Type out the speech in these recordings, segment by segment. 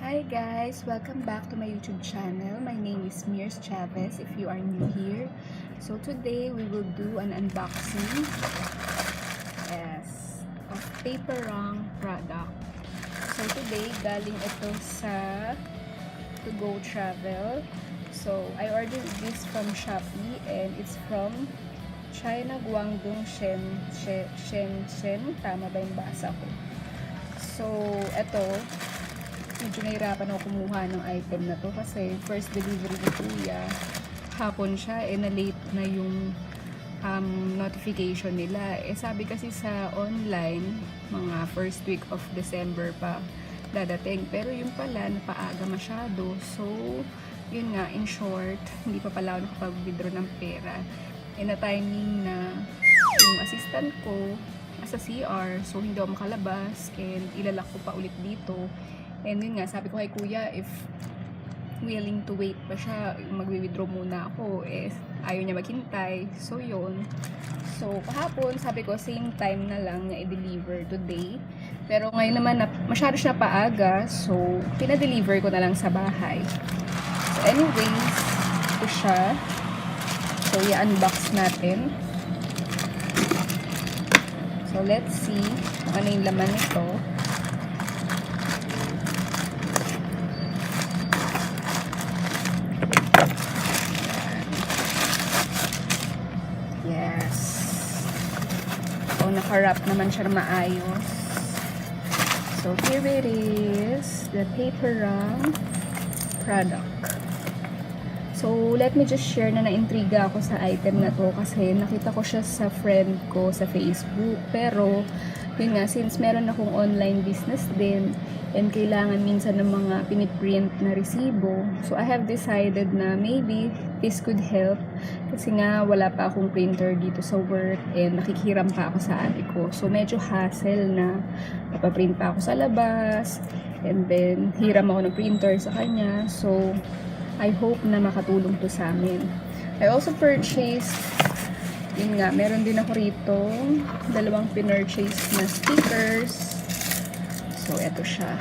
Hi guys! Welcome back to my YouTube channel. My name is Mears Chavez if you are new here. So today we will do an unboxing of Paperang product. So today galing ito sa To Go Travel. So I ordered this from Shopee and it's from China, Guangdong, Shenzhen. Tama ba yung basa ko? So ito, medyo nahirapan ako kumuha ng item na to kasi first delivery ni Kuya, hapon siya, na-late na yung notification nila. Sabi kasi sa online, mga first week of December pa dadating. Pero yung pala, napaaga masyado. So, yun nga, in short, hindi pa pala ako nakapag-withdraw ng pera. Na timing na yung assistant ko sa CR, so hindi ako makalabas and ilalak ko pa ulit dito. And yun nga, sabi ko kay Kuya, if willing to wait pa siya, magwi-withdraw muna ako, ayaw niya maghintay. So yun. So kahapon, sabi ko, same time na lang niya i-deliver today. Pero ngayon naman, masyado siya paaga, so pinadeliver ko na lang sa bahay. So anyways, ito siya. So i-unbox natin. So let's see ano yung laman nito. Yes. So naka-wrap naman siya na maayos. So here it is, the Paperang product. So, let me just share na na-intriga ako sa item na to kasi nakita ko siya sa friend ko sa Facebook. Pero, yun nga, since meron akong online business din and kailangan minsan ng mga piniprint na resibo, so I have decided na maybe this could help kasi nga wala pa akong printer dito sa work and nakikiram pa ako sa ate ko. So, medyo hassle na napaprint pa ako sa labas and then hiram ako ng printer sa kanya. So, I hope na makatulong to sa amin. I also purchased, yun nga, meron din ako rito dalawang pinurchase na stickers. So, eto siya.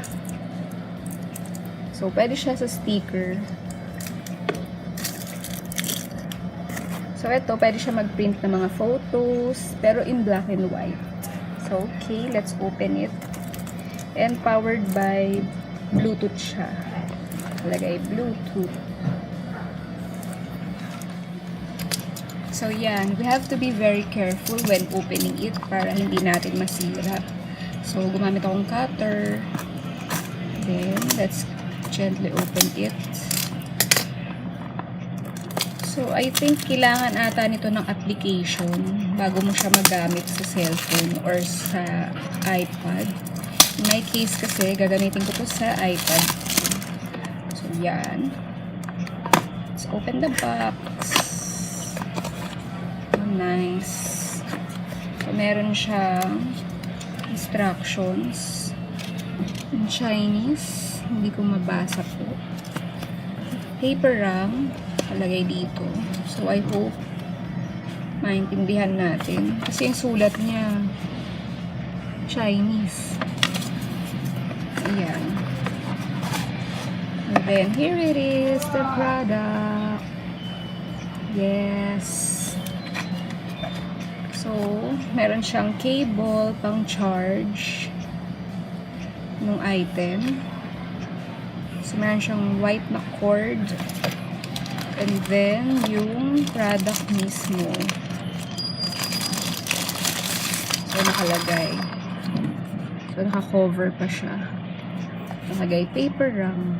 So, pwede siya sa sticker. So, eto, pwede siya mag-print ng mga photos, pero in black and white. So, okay, let's open it. And powered by Bluetooth siya. Lagay Bluetooth. So yan, we have to be very careful when opening it para hindi natin masira. So gumamit akong cutter. Then let's gently open it. So I think kailangan ata nito ng application bago mo siya magamit sa cellphone or sa iPad. In my case kasi gagamitin ko to sa iPad. Yan. Let's open the box. Oh, nice. So, meron siyang instructions in Chinese. Hindi ko mabasa po. Paperang palagay dito. So, I hope maintindihan natin. Kasi yung sulat niya Chinese. Ayan. And then, here it is, the product. Yes. So, meron siyang cable pang charge ng item. So, meron siyang white na cord. And then, yung product mismo. So, nakalagay. So, naka-cover pa siya. Nakalagay Paperang.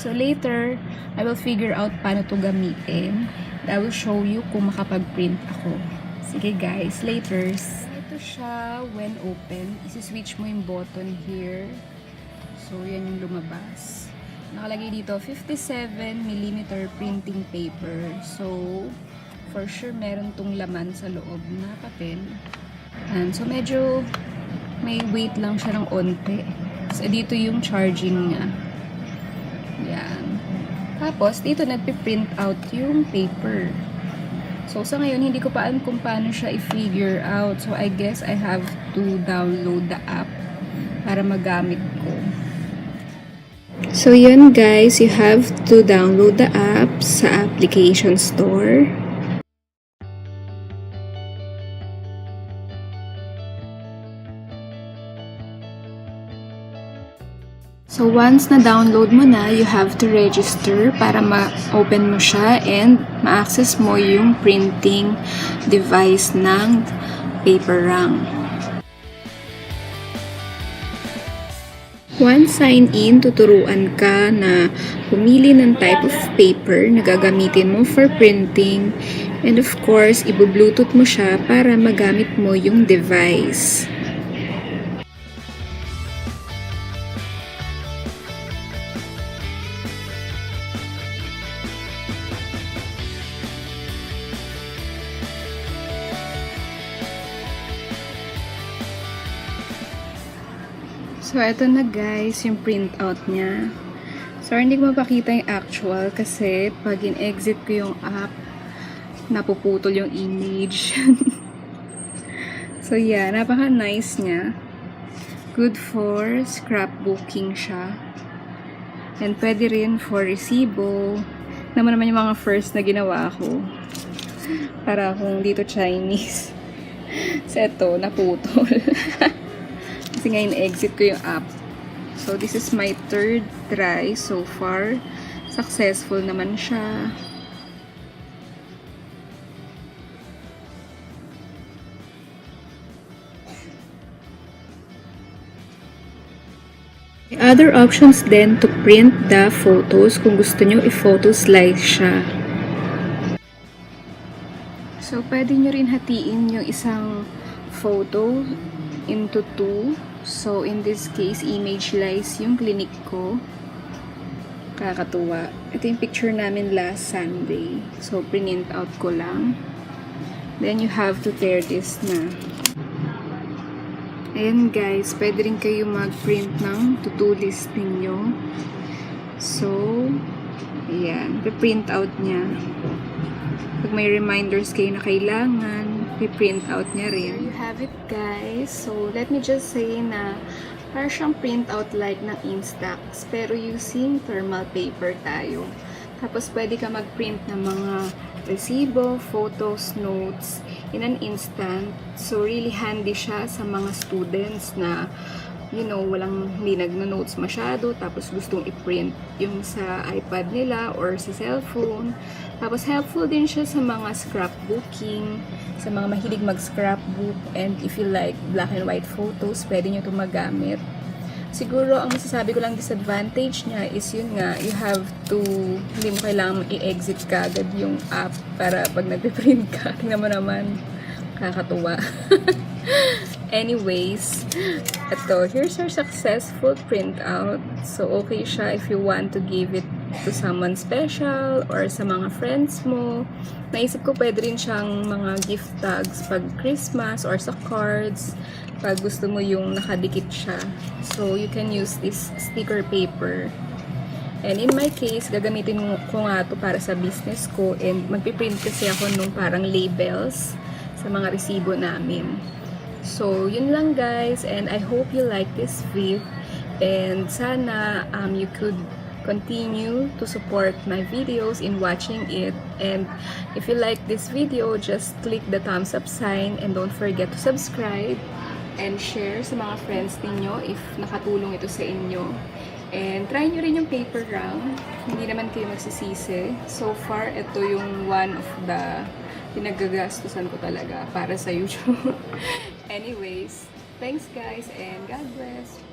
So later, I will figure out paano to gamitin. I will show you kung makapag-print ako. Sige guys, later. Ito siya when open. Isi-switch mo yung button here. So yan yung lumabas. Nakalagay dito 57mm printing paper. So for sure meron tong laman sa loob na papel. And so medyo may weight lang siya ng onte. So dito yung charging niya. Yan. Tapos, dito nagpiprint out yung paper. So, sa ngayon, hindi ko pa alam kung paano siya i-figure out. So, I guess I have to download the app para magamit ko. So yun guys, you have to download the app sa application store. So once na-download mo na, you have to register para ma-open mo siya and ma-access mo yung printing device ng Paperang. Once sign in, tuturuan ka na pumili ng type of paper na gagamitin mo for printing and of course, ibu-bluetooth mo siya para magamit mo yung device. So, eto na guys, yung printout niya. So, hindi ko mapakita yung actual kasi pag in-exit ko yung app, napuputol yung image. So, yeah, napaka-nice niya. Good for scrapbooking siya. And pwede rin for resibo. Naman yung mga first na ginawa ko. Para akong dito Chinese. So, eto, naputol. Kasi ngayon exit ko yung app. So, this is my third try so far. Successful naman siya. Other options then to print the photos kung gusto nyo i-photo slice siya. So, pwede nyo rin hatiin yung isang photo into two. So, in this case, image slice yung clinic ko. Kakatuwa. Ito yung picture namin last Sunday. So, print out ko lang. Then, you have to tear this na. Ayan guys, pwede rin kayo mag-print ng to-do list ninyo. So, ayan. Print out niya. Pag may reminders kayo na kailangan, i-print out niya rin. You have it guys. So, let me just say na parang siyang print out like ng Instax pero using thermal paper tayo. Tapos, pwede ka mag-print ng mga resibo, photos, notes in an instant. So, really handy siya sa mga students na hindi nagno-notes masyado, tapos gustong i-print yung sa iPad nila or sa cellphone. Tapos helpful din siya sa mga scrapbooking, sa mga mahilig mag-scrapbook, and if you like black and white photos, pwede nyo ito magamit. Siguro, ang masasabi ko lang disadvantage niya is yun nga, you have to, hindi mo kailangan i-exit ka agad yung app para pag nag-print ka. Tingnan mo naman, kakatuwa. Anyways, ito, here's our successful printout. So, okay siya if you want to give it to someone special or sa mga friends mo. Naisip ko pwede rin siyang mga gift tags pag Christmas or sa cards pag gusto mo yung nakadikit siya. So, you can use this sticker paper. And in my case, gagamitin ko nga ito para sa business ko and magpiprint kasi ako nung parang labels sa mga resibo namin. So, yun lang guys, and I hope you like this video, and sana you could continue to support my videos in watching it, and if you like this video, just click the thumbs up sign, and don't forget to subscribe and share sa mga friends ninyo if nakatulong ito sa inyo. And try nyo rin yung Paperang, hindi naman kayo magsisisi. So far, ito yung one of the pinagagastusan ko talaga para sa YouTube. Anyways, thanks guys and God bless.